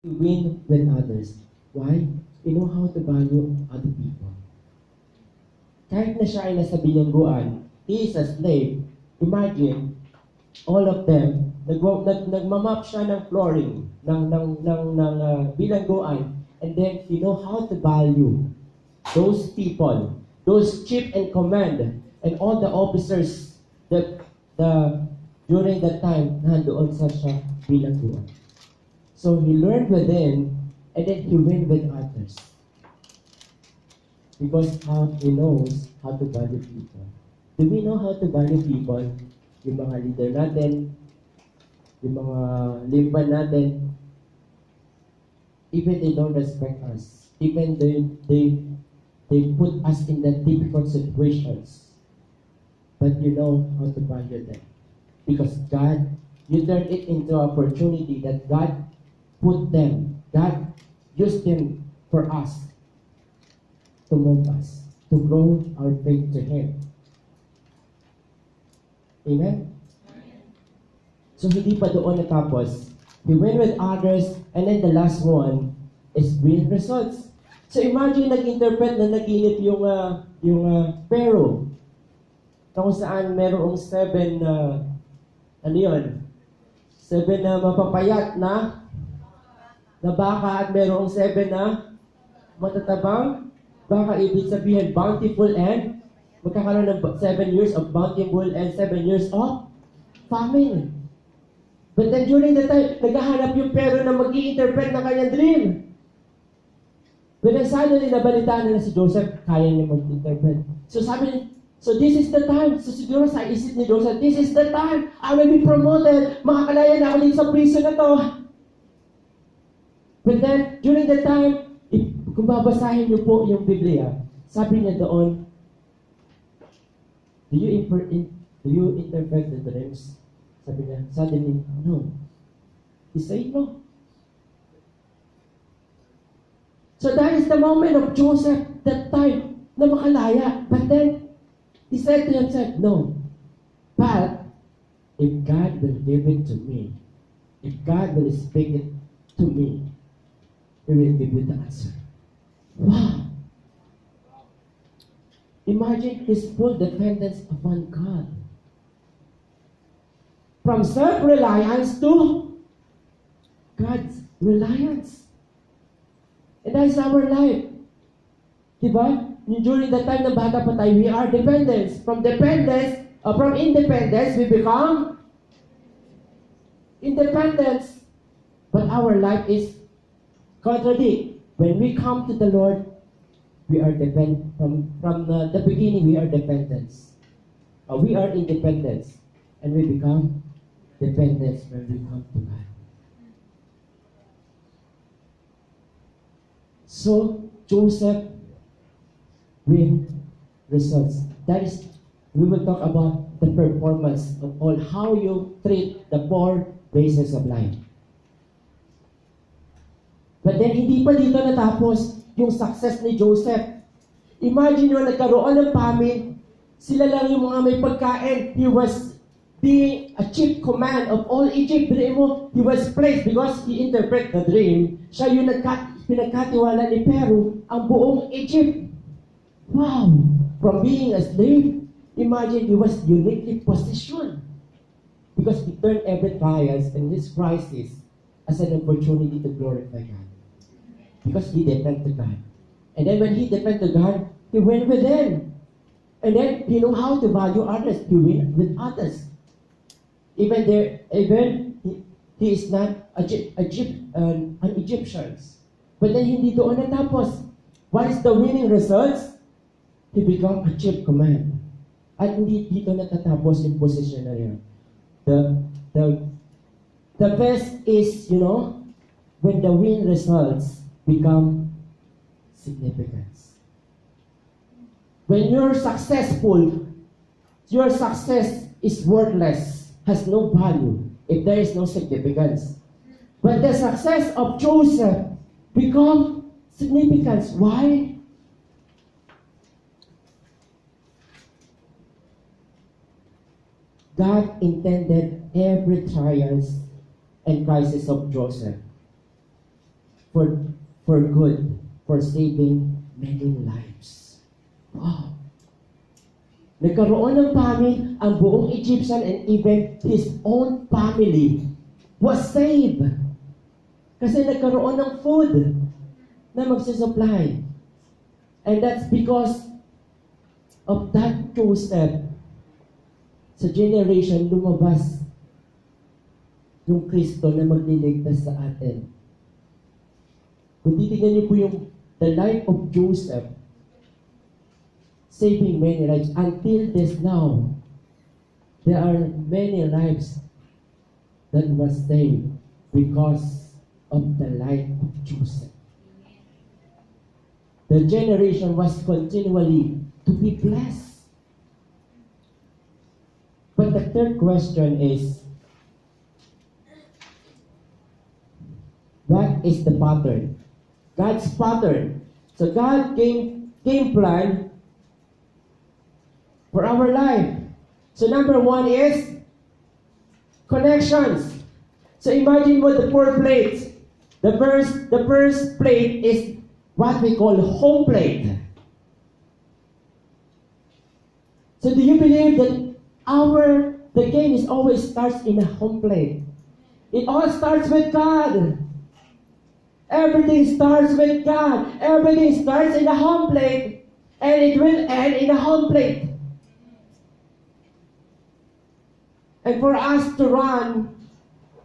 to win with others. Why? You know how to value other people. Kahit na siya ay nasa bilangguan, he is a slave. Imagine, all of them, nagmamap siya ng flooring, ng bilangguan, and then you know how to value those people, those chief in command, and all the officers that during that time, nandoon sa siya bilangguan. So he learned with them, and then he went with others. Because he knows how to value people. Do we know how to value people? Yung mga leader natin, yung mga limban natin, even they don't respect us, even they put us in the difficult situations, but you know how to value them. Because God, you turn it into opportunity that God put them, God used them for us to move us, to grow our faith to Him. Amen? So hindi pa doon natapos. He went with others, and then the last one is win results. So imagine nag-interpret na naginip yung Pharaoh, na kung saan merong 7 ano yun? 7 na mapapayat na baka at merong 7 na matatabang baka. Ibig sabihin bountiful, and magkakaroon ng 7 years of bountiful and 7 years of famine. But then during the time, naghahanap yung Pharaoh na mag-i-interpret ng kanyang dream. But then suddenly, nabalitaan na si Joseph, kaya niya mag-interpret. So sabi niya, so this is the time. So siguro sa isip ni Joseph, this is the time. I will be promoted. Makakalaya na ako dito sa prison na to. But then, during the time, kung babasahin niyo po yung Biblia, sabi niya doon, do you interpret the dreams? Sabi niya, suddenly, no. He said no. So that is the moment of Joseph, that time, na makalaya. But then, he said to himself, no. But, if God will give it to me, if God will speak it to me, He will give you the answer. Wow! Imagine his full dependence upon God. From self-reliance to God's reliance. And that is our life. Diba? During the time na bata pa tayo, we are dependents. From independence, we become independence. But our life is contradict. When we come to the Lord, we are from the beginning, we are dependents. We are independents. And we become dependents when we come to God. So, Joseph win results. That is, we will talk about the performance of all, how you treat the 4 phases of life. But then, hindi pa dito natapos yung success ni Joseph. Imagine nyo, nagkaroon ng famine, sila lang yung mga may pagkain. He was being a chief command of all Egypt. He was praised because he interpreted the dream. Siya yung pinagkatiwala ni Pharaoh ang buong Egypt. Wow! From being a slave, imagine he was uniquely positioned. Because he turned every trials and his crisis as an opportunity to glorify God. Because he depended to God. And then when he depended to God, he went with them. And then he knew how to value others. He went with others. Even he is not an Egyptian. But then hindi doon natapos. What is the winning results? He became a chief command. At hindi dito natatapos yung position na yun. The best is, when the win results become significance. When you're successful, your success is worthless, has no value if there is no significance. But the success of Joseph become significance. Why? God intended every trials and crisis of Joseph for, for good, for saving many lives. Wow! Nagkaroon ng famine, ang buong Egyptian and even his own family was saved. Kasi nagkaroon ng food na magsusupply. And that's because of that Joseph. Sa generation, lumabas yung Kristo na magliligtas sa atin. Kung titignan niyo po yung the life of Joseph, saving many lives. Until this now, there are many lives that was saved because of the life of Joseph. The generation was continually to be blessed. But the third question is, what is the pattern? God's pattern. So God game plan for our life. So number one is connections. So imagine mo the four plates. The first plate is what we call home plate. So do you believe that the game is always starts in a home plate? It all starts with God. Everything starts with God. Everything starts in a home plate, and it will end in a home plate. And for us to run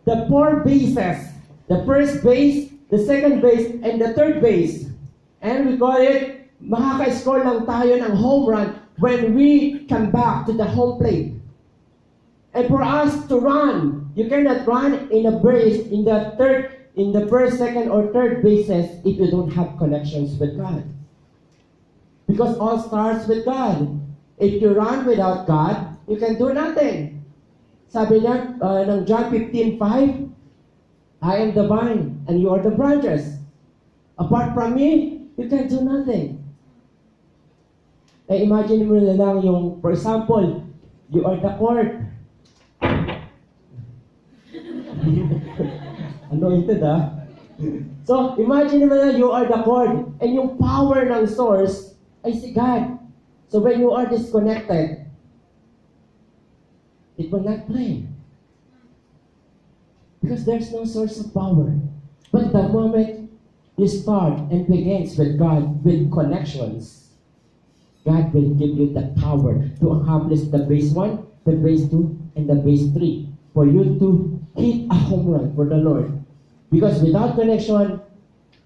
the four bases, the first base, the second base, and the third base. And we call it, makaka-score lang tayo ng home run when we come back to the home plate. And for us to run, you cannot run in a base, in the first, second, or third bases if you don't have connections with God. Because all starts with God. If you run without God, you can do nothing. Sabi niya ng John 15:5, I am the vine and you are the branches. Apart from me, you can do nothing. Imagine mo na lang yung, for example, you are the cord. Anointed, ah? So, imagine mo na you are the cord and yung power ng source ay si God. So, when you are disconnected, it will not play. Because there's no source of power. But the moment you start and begins with God, with connections, God will give you the power to accomplish the base 1, the base 2, and the base 3. For you to hit a home run for the Lord. Because without connection,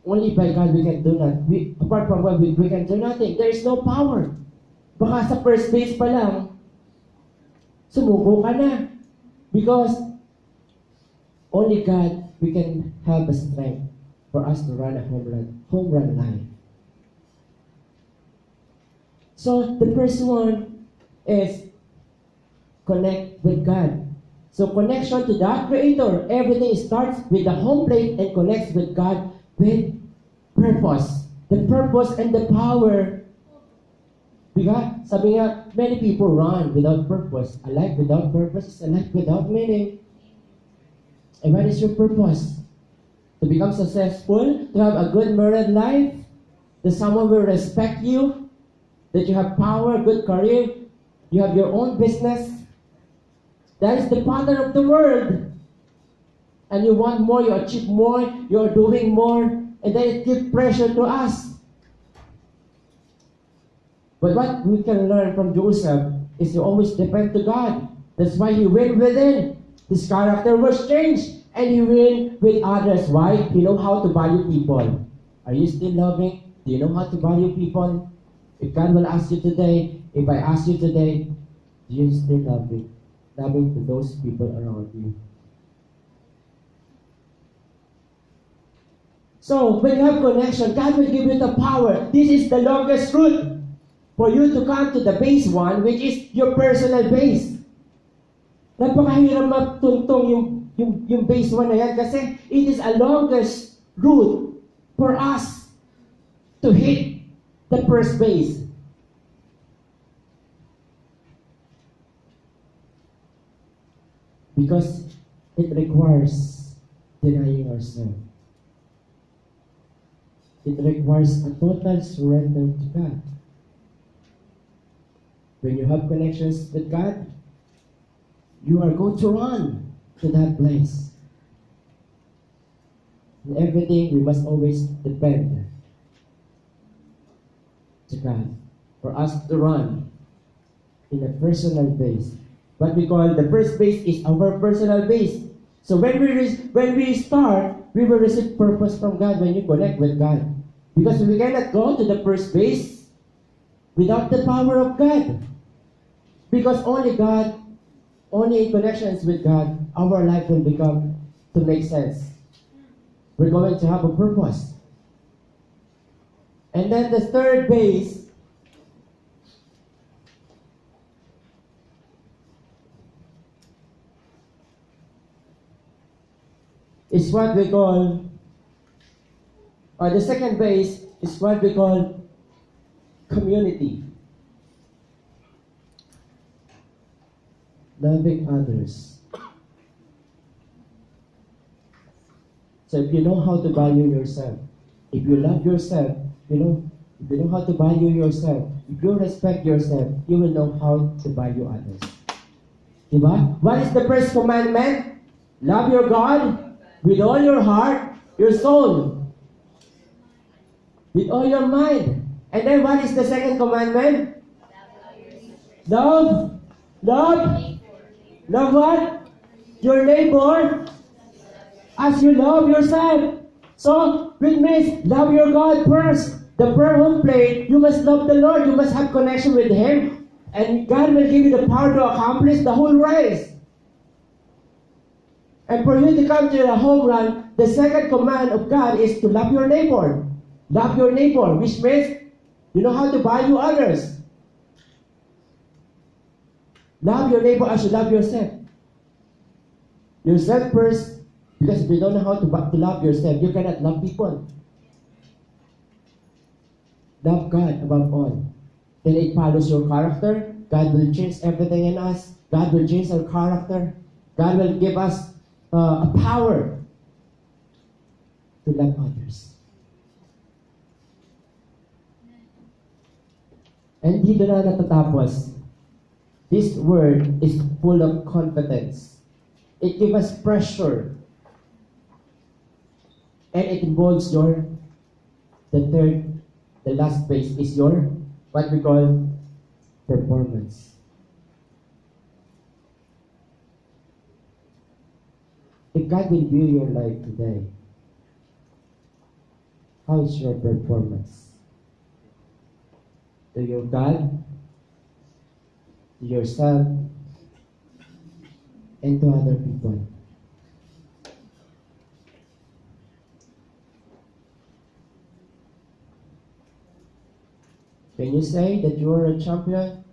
only by God we can do that. Apart from God, we can do nothing. There is no power. Baka sa first base pa lang, sumuko ka na. Because only God, we can have a strength for us to run a home run line. So the first one is connect with God. So connection to the Creator. Everything starts with the home plate and connects with God with purpose. The purpose and the power. Diba? Sabi nga, many people run without purpose. A life without purpose is a life without meaning. And what is your purpose? To become successful? To have a good married life? That someone will respect you? That you have power, good career? You have your own business? That is the pattern of the world. And you want more, you achieve more, you are doing more, and then it gives pressure to us. But what we can learn from Joseph is to always depend to God. That's why he went within. His character was changed, and he went with others. Why? He know how to value people. Are you still loving? Do you know how to value people? If God will ask you today, if I ask you today, do you still love me? Loving to those people around you. So, when you have connection, God will give you the power. This is the longest route for you to come to the base 1, which is your personal base. Napakahirap magtuntong yung base 1 na yan kasi it is a longest route for us to hit the first base. Because it requires denying ourselves. It requires a total surrender to God. When you have connections with God, you are going to run to that place. In everything, we must always depend to God for us to run in a personal base. What we call the first base is our personal base. So when we start, we will receive purpose from God when you connect with God. Because we cannot go to the first base without the power of God. Because only God, only in connections with God, our life will become to make sense. We're going to have a purpose. And then the third base is what we call, or the second base is what we call community. Loving others. So if you know how to value yourself, if you love yourself, if you know how to value yourself, if you respect yourself, you will know how to value others. Diba? What is the first commandment? Love your God with all your heart, your soul, with all your mind. And then what is the second commandment? Love what? Your neighbor as you love yourself. So, which means love your God first. The prayer home plate, you must love the Lord. You must have connection with Him. And God will give you the power to accomplish the whole race. And for you to come to the home run, the second command of God is to love your neighbor. Love your neighbor, which means you know how to value others. Love your neighbor as you love yourself. Yourself first, because if you don't know how to love yourself, you cannot love people. Love God above all. Then it follows your character. God will change everything in us. God will change our character. God will give us a power to love others. And dito na natatapos. This word is full of confidence. It gives us pressure. And it involves the last base is your, what we call, performance. If God will view your life today, how is your performance? To your God, to yourself, and to other people. Can you say that you are a champion?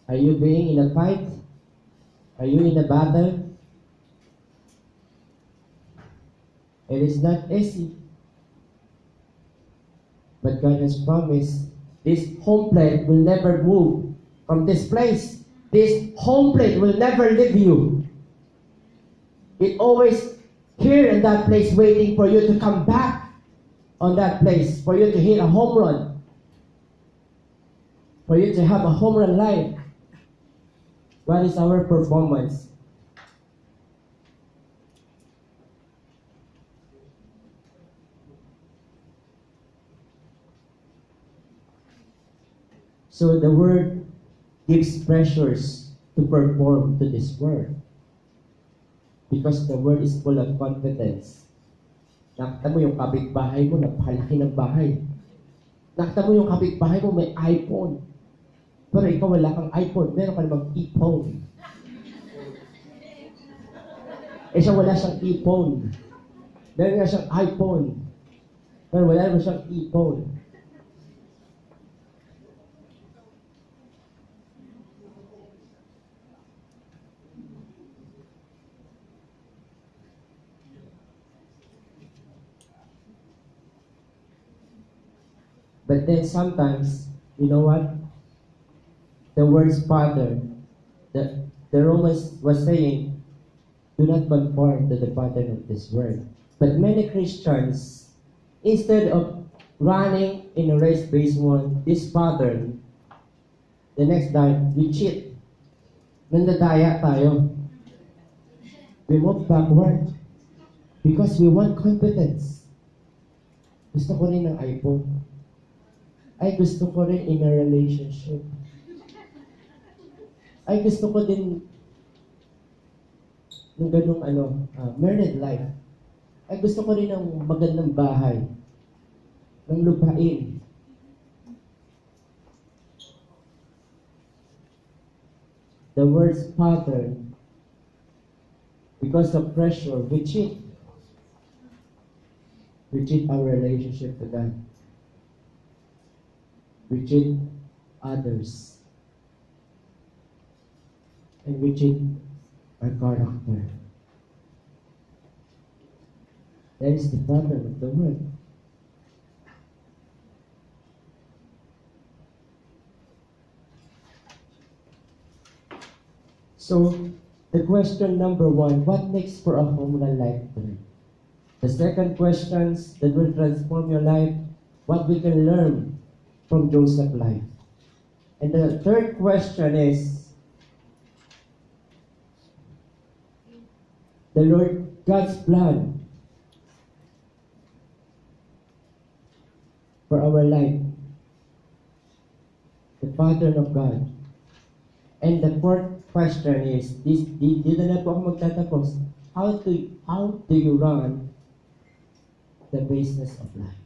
Are you being in a fight? Are you in a battle? It is not easy. But God has promised this home plate will never move from this place. This home plate will never leave you. It always here in that place waiting for you to come back on that place, for you to hit a home run, for you to have a home run life. What is our performance? So the word gives pressures to perform to this word. Because the word is full of confidence. Nakita mo yung kapitbahay mo, napakalaki ng bahay. Nakita mo yung kapitbahay mo, may iPhone. Pero ikaw wala kang iPhone, meron ka namang e-phone. Siya wala siyang e-phone. Meron nga siyang iPhone. Pero wala naman siyang e-phone. But then sometimes, you know what? The word's Father, the Romans was saying, do not conform to the pattern of this world. But many Christians, instead of running in a race based on this pattern, the next time, we cheat. Nandadaya tayo. We move backward because we want competence. Gusto ko rin ng iPhone. Ay, gusto ko rin in a relationship. Ay, gusto ko din ng ganung married life. Ay, gusto ko rin ng magandang bahay. Ng lupain. The word's pattern, because of pressure, we cheat. We cheat our relationship to God. We cheat others. And we cheat our character. That is the pattern of the word. So, the question number 1, what makes for a home run life today? The second question that will transform your life, what we can learn from Joseph's life. And the third question is, the Lord God's plan for our life, the pattern of God. And the fourth question is, dito na po ako magtatapos, how do you run the business of life?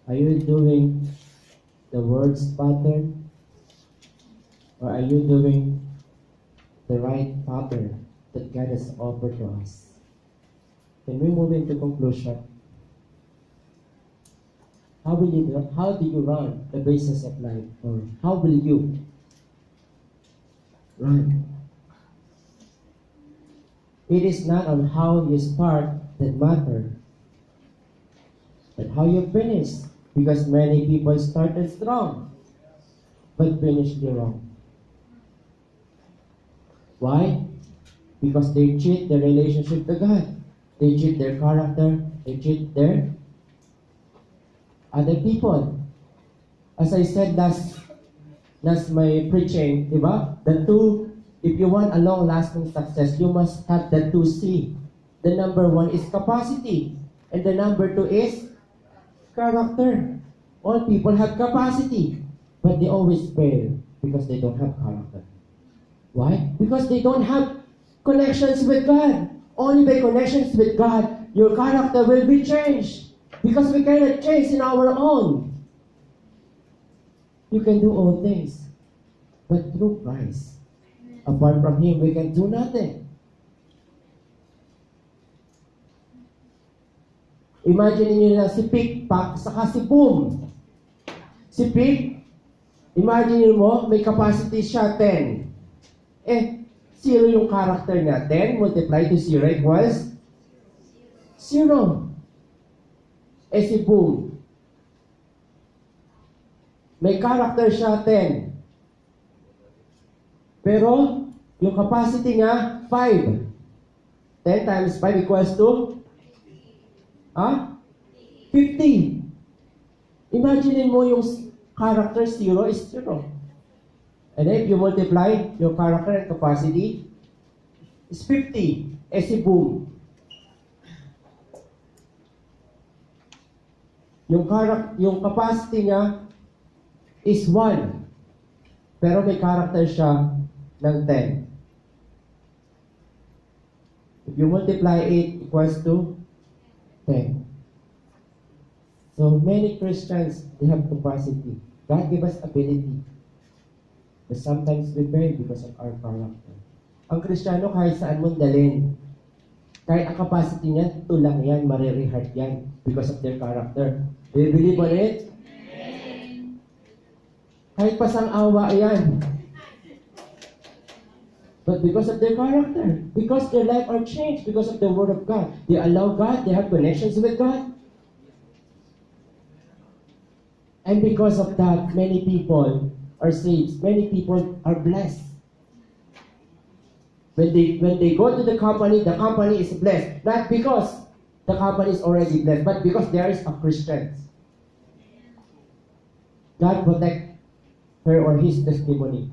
Are you doing the word's pattern? Or are you doing the right pattern that God has offered to us? Can we move into conclusion? How do you run the business of life? Or how will you run? It is not on how you start that matter, but how you finish. Because many people started strong, but finished wrong. Why? Because they cheat their relationship to God. They cheat their character. They cheat their other people. As I said last my preaching, diba? If you want a long-lasting success, you must have the 2C. The number 1 is capacity. And the number 2 is character. All people have capacity, but they always fail because they don't have character. Why? Because they don't have connections with God. Only by connections with God, your character will be changed. Because we cannot change in our own. You can do all things, but through Christ. Apart from Him, we can do nothing. Imagine niyo na si Pick, saka si Boom. Si Pick, imagine mo, may capacity siya 10. 0 yung character niya. 10 multiplied to 0 equals 0. Si Boom, may character siya 10. Pero, yung capacity niya, 5. 10 times 5 equals to 50. Imagine mo yung character 0 is 0. And then, if you multiply your character and capacity, is 50. Si Boom, yung capacity niya is 1. Pero may character siya ng 10. If you multiply it, equals to 10. So many Christians, they have capacity. God gave us ability. But sometimes we fail because of our character. Ang Kristiyano, kahit saan mong dalhin, kahit ang capacity niya, tulang yan, maririhat yan because of their character. Do you believe on it? Amen. Kahit pasang awa yan. But because of their character, because their life are changed, because of the Word of God, they allow God, they have connections with God. And because of that, many people are saved. Many people are blessed. When they go to the company is blessed. Not because the company is already blessed, but because there is a Christian. God protect her or his testimony.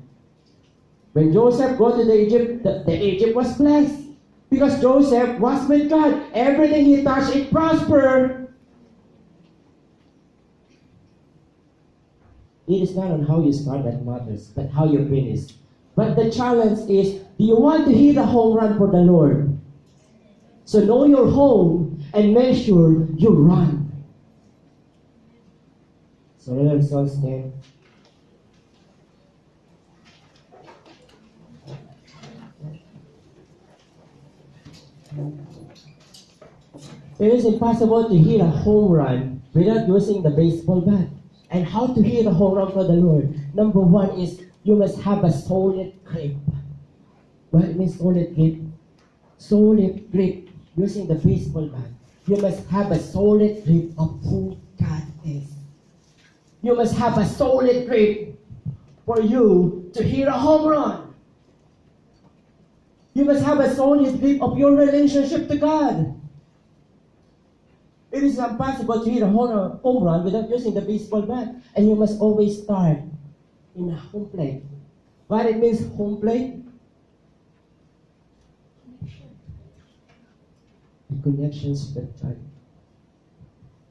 When Joseph go to the Egypt, the Egypt was blessed. Because Joseph was with God. Everything he touched, it prospered. It is not on how you start that matters, but how you finish. But the challenge is, do you want to hit a home run for the Lord? So know your home and make sure you run. So let us all stand. It is impossible to hit a home run without using the baseball bat. And how to hit a home run for the Lord? Number one is you must have a solid grip. What means solid grip? Solid grip using the baseball bat. You must have a solid grip of who God is. You must have a solid grip for you to hit a home run. You must have a solid grip of your relationship to God. It is impossible to hit a home run without using the baseball bat. And you must always start in a home plate. What it means, home plate? The connections with God.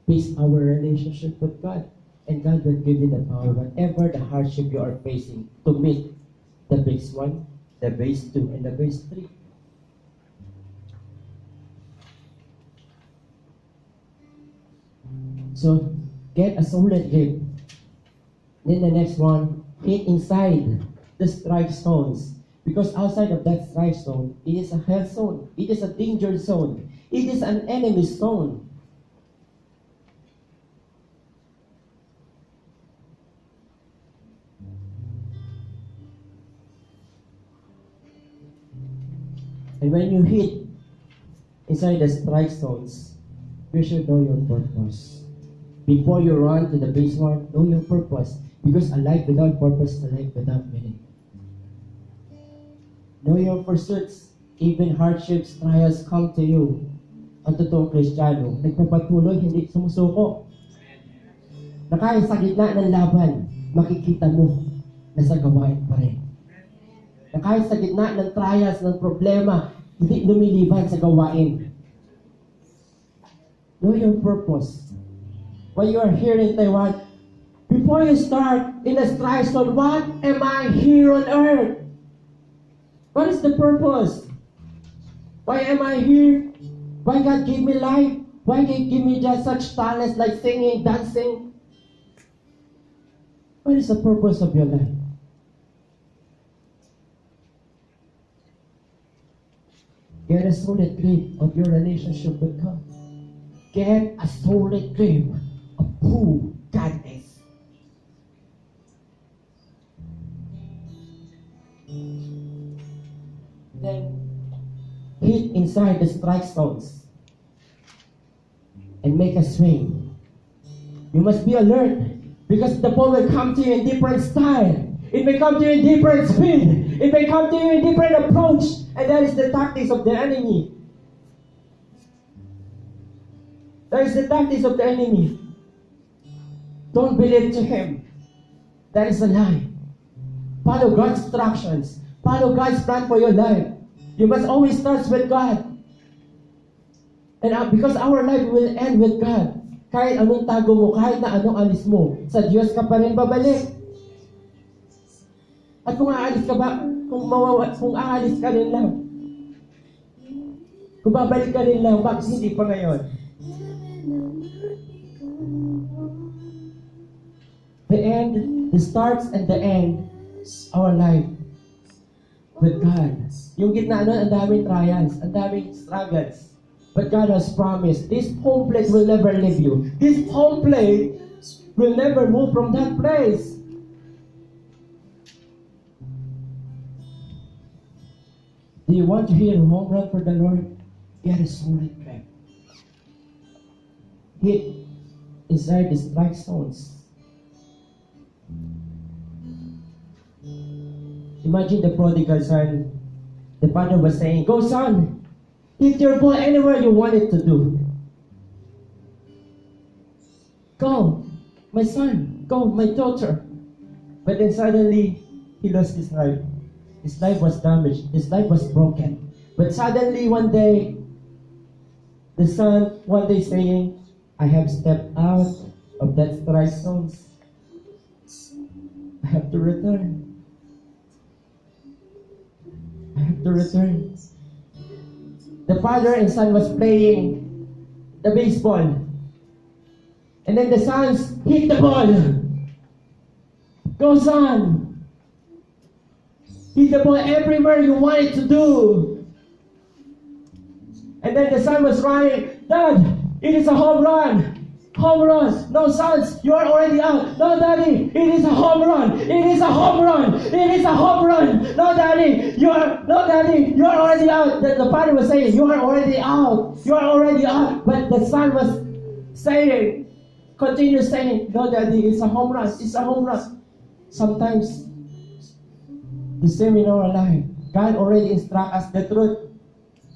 Base our relationship with God. And God will give you the power, whatever the hardship you are facing, to meet the base 1, the base 2, and the base 3. So, get a solid grip. Then the next one, hit inside the strike zones. Because outside of that strike zone, it is a hell zone. It is a danger zone. It is an enemy zone. And when you hit inside the strike zones, you should know your purpose. Before you run to the base one, know your purpose. Because a life without purpose is a life without meaning. Know your pursuits. Even hardships, trials come to you. Ang totoong Kristiyano, nagpapatuloy, hindi sumusuko. Na kahit sa gitna ng laban, makikita mo na sa gawain pa rin. Na kahit sa gitna ng trials, ng problema, hindi lumiliban sa gawain. Know your purpose. When you are here in Taiwan, before you start in the strike zone, what am I here on earth? What is the purpose? Why am I here? Why God gave me life? Why He give me just such talents like singing, dancing? What is the purpose of your life? Get a solid grip of your relationship with God. Get a solid grip of who God is. Then hit inside the strike zones and make a swing. You must be alert because the ball will come to you in different style. It may come to you in different speed. It may come to you in different approach. And that is the tactics of the enemy. That is the tactics of the enemy. Don't believe to him. That is a lie. Follow God's instructions. Follow God's plan for your life. You must always start with God. And because our life will end with God. Kahit anong tago mo, kahit na anong alis mo, sa Diyos ka pa rin babalik. At kung aalis ka ba, kung aalis ka rin lang, kung babalik ka rin lang, bakit hindi pa ngayon? The end, the starts and the end, our life with God. Yung gitna nun, ang daming trials, ang daming struggles. But God has promised, this home place will never leave you. This home place will never move from that place. Do you want to hear a home run for the Lord? Get a solid grip. Hit inside the strike zones. Imagine the prodigal son The father was saying, "Go, son. Hit your ball anywhere you want it to do. Go, my son. Go, my daughter." But then suddenly, he lost his life. His life was damaged. His life was broken. But suddenly, one day, the son, one day saying, "I have stepped out of that strike zones. I have to return. I have to return." The father and son was playing the baseball. And then the sons hit the ball. "Go, son. Hit the ball everywhere you want it to do." And then the son was running. "Dad, it is a home run. Home run. No, sons, you are already out. No, daddy, it is a home run. It is a home run. It is a home run. No, daddy, you are already out." The father was saying, "You are already out. You are already out." But the son was saying, continue saying, "No, daddy, it's a home run. It's a home run." Sometimes, the same in our life. God already instructs us the truth,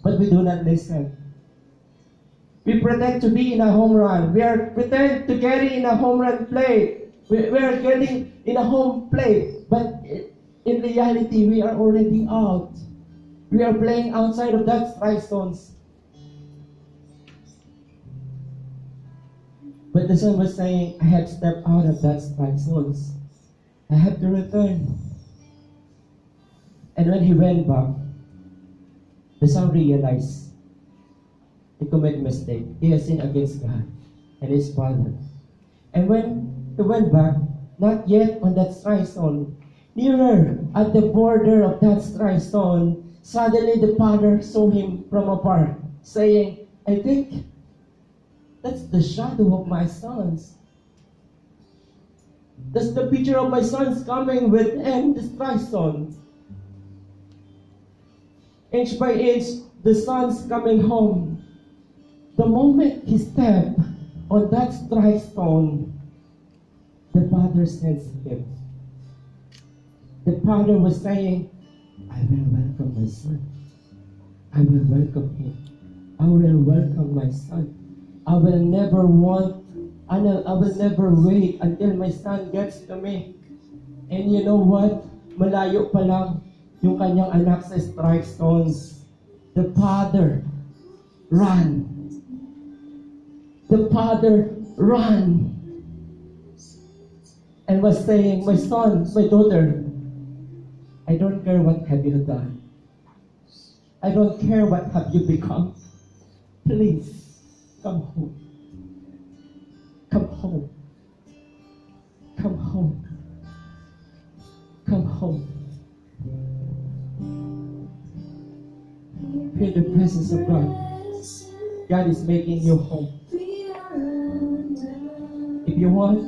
but we do not listen. We pretend to be in a home run. We are pretend to get in a home run play. We are getting in a home play. But in reality, we are already out. We are playing outside of that strike zones. But the son was saying, "I have stepped out of that strike zones. I have to return." And when he went back, the son realized he committed a mistake. He has sinned against God and his father. And when he went back, not yet on that strike zone, nearer at the border of that strike zone, suddenly the father saw him from afar, saying, "I think that's the shadow of my sons. That's the picture of my sons coming within the strike zone." Inch by inch, the son's coming home. The moment he stepped on that strike zone, the father sensed him. The father was saying, "I will welcome my son. I will welcome him. I will welcome my son. I will never wait until my son gets to me." And you know what? Malayo pa lang yung kanyang anak sa strike zones. The father ran. The father ran and was saying, "My son, my daughter, I don't care what have you done. I don't care what have you become. Please, come home. Come home. Come home. Come home." Feel the presence of God. God is making you home. If you want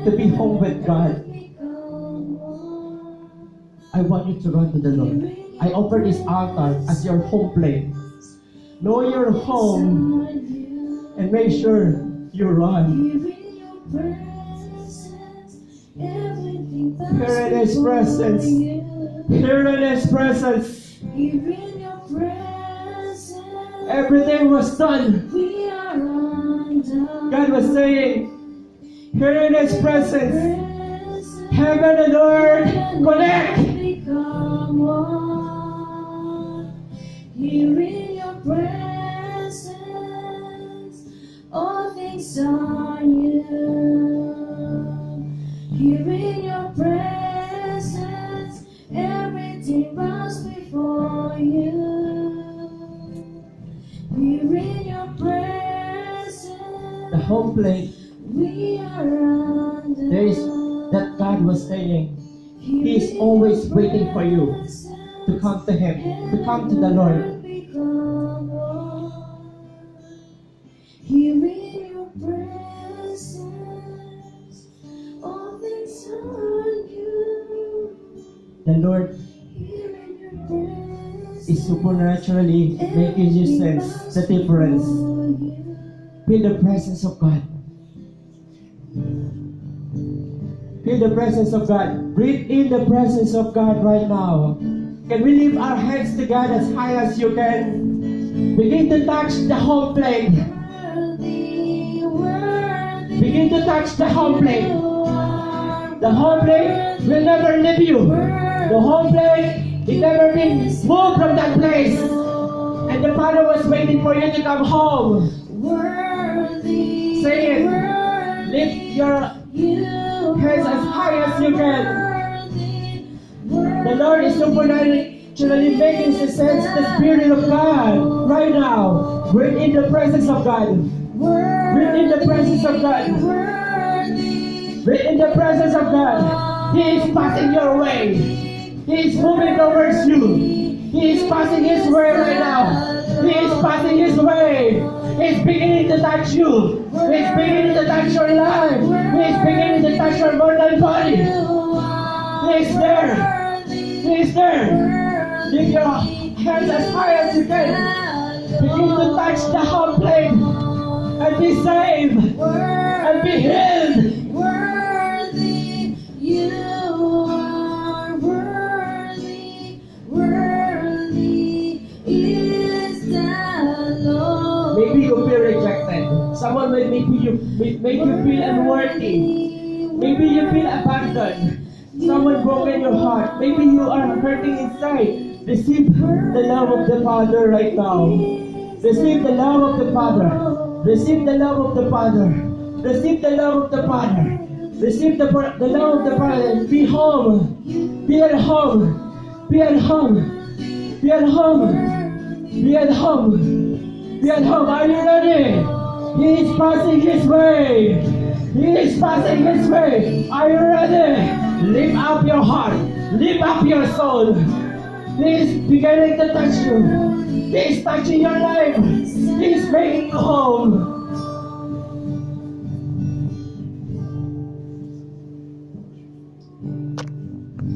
to be home with God, I want you to run to the Lord. I offer this altar as your home place. Know your home and make sure you run. Here in His presence. Here in His presence. Everything was done. God was saying, here in His presence, heaven and earth connect. Here in your presence, all things are new. Here in your presence, everything bows before you. Here in your presence, The home place. we are under. There is that God was saying, He is always waiting for you to come to Him, to come to the Lord. Here in your presence, all things are new. The Lord Here in your presence, is supernaturally making you sense the difference. Feel the presence of God. Feel feel the presence of God. Breathe in the presence of God right now. Can we lift our hands to God as high as you can? Begin to touch the home plate. Worthy, worthy. Begin to touch the home plate. You are The home plate will never leave you. The home plate, it never been moved from that place. And the Father was waiting for you to come home. worthy. Say it. Worthy. Lift your You hands as high as you can. worthy. The Lord is supernaturally making to sense the Spirit of God right now. Breathe in the presence of God. Breathe in the presence of God. Worthy. Breathe in the presence of God. He is passing your way. He is moving towards you. He is passing His way right now. He is passing His way. He's beginning to touch you. He's beginning to touch your life. He's beginning to touch your mortal body. He's there. He's there. Lift your hands as high as you can. Begin to touch the home plate and be saved and be healed. Worthy, you are worthy, worthy is the Lord. Maybe you feel rejected. Someone will make you feel unworthy. Maybe you feel abandoned. Someone broken your heart. Maybe you are hurting inside. Receive the love of the Father right now. Receive the love of the Father. Receive the love of the Father. Receive the love of the Father. Receive the love of the Father. Be home. Be at home. Be at home. Be at home. Be at home. Be at home. Are you ready? He is passing His way. He is passing His way. Are you ready? Lift up your heart. Lift up your soul. He is beginning to touch you. He is touching your life. He is making you home.